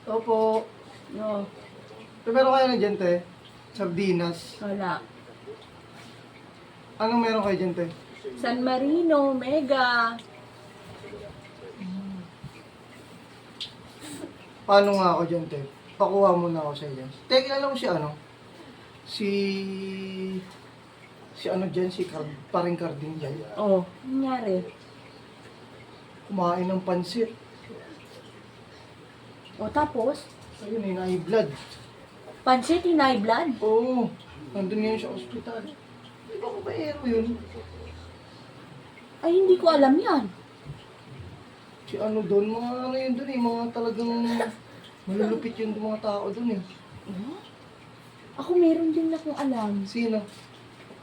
Opo. No, Pero kayo na dyan, te? Sardinas. wala. Anong meron kayo dyan, te? San Marino, Mega. Paano nga ako dyan, te? Pakuha muna ako sa iyo. Te, kilala mo si ano? Si ano dyan, paring Carding dyan. Oh, nangyari. Kumain ng pansit. O tapos, Ayun, high blood. pansit, high blood. Oo, nandun ngayon sa ospital. Di ba ko baero yun? Ay, hindi ko alam yan. Si ano doon, mga ano yun doon eh, mga talagang malulupit yung mga tao doon eh. Huh? Ako meron din akong alam. Sino?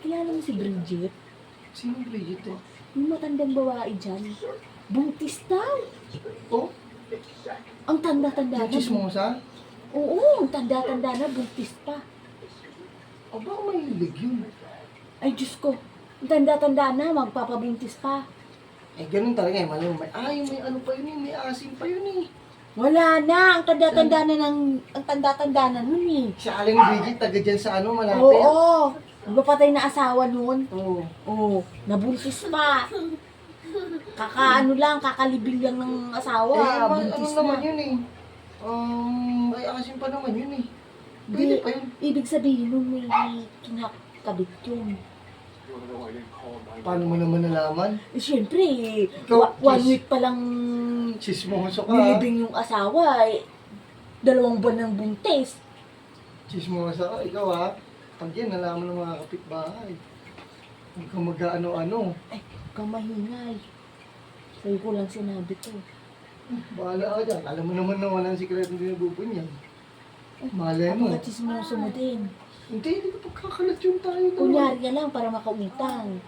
Kilala mo si Bridget? Sino Bridget eh? Yung matandang babae dyan. Buntis daw. Oh, Ang tanda-tanda yung na. chismosa? Oo, ang tanda-tanda na. Buntis pa. Aba, mahilig yun. Ay, Diyos ko. Ang tanda-tanda na. Magpapabuntis pa. Eh, ganun talaga eh, malam. May ano pa yun eh, may asim pa yun eh. Wala na. Ang tanda-tanda na ang tanda-tanda na nun eh. Si Aling Bridget, taga dyan sa ano, malapit. Oo. Nagpapatay na asawa nun. Oo. Oo. Nabuntis pa. Kakaano lang, kakalibing lang ng asawa. Ano Buntis naman na. yun eh. May asim pa naman yun eh. Pwede Di, pa yun. ibig sabihin nun may kinakabit yun. Paano mo naman nalaman? Eh, syempre, Ikaw, one kiss. week pa lang Chismoso ka ha? nilibing yung asawa. 2 buwan ng buntis. Chismosa ka, ikaw ha? Pag yan, nalaman ng mga kapitbahay. Huwag kang mag-ano-ano. Ay, kamahingay. Sa'yo ko lang sinabi to. Bahala ka dyan. Alam mo naman na walang sikreto din nabubunyan. Malay mo. Ako chismoso mo din. Hindi ko pagkakalat yung tayo doon. Kunyari ka lang para makautang.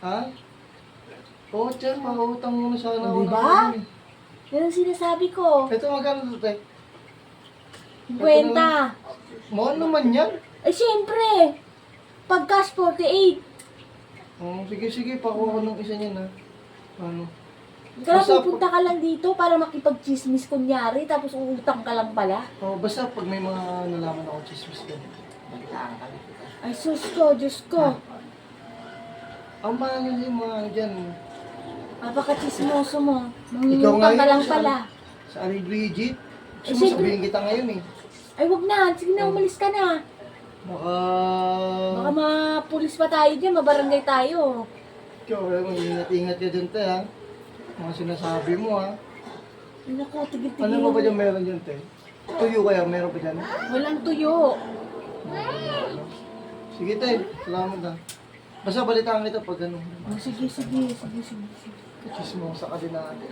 Ha? Oo, tiyan, mautang mo na sana ako. Diba? ng- Yan ang sinasabi ko. Ito magkano ito, te? 50. Mahal naman yan. Eh, syempre. Pag cash 48. Sige, pakuha ko ng isa niyan ha. Ano? Kaya Basta pupunta ka lang dito para makipag-chismis kunyari, tapos uutang ka lang pala. Basta pag may mga nalaman ako chismis doon. Ay, sus ko, Diyos ko. Ang mahal yung mga ano dyan. Napaka-chismoso mo. Ikaw Mangungutang nga ka yun lang sa- pala. Sa Ari Bridget. Eh, Gusto mo siyempre- sabihin kita ngayon eh. Ay, wag na. Sige na, umalis ka na. Baka... Baka mapulis pa tayo dyan, mabarangay tayo. Ikaw, ingat-ingat ka dyan, te ha. Mga sinasabi mo ha. Ay, naku, tigil-tigil. Ano ba ba dyan meron dyan, te? Tuyo kaya, meron pa dyan? Walang tuyo. Sige, te. Salamat ha. Basta balitaan kita pag ano. Oh, sige. Chismosa ka din natin.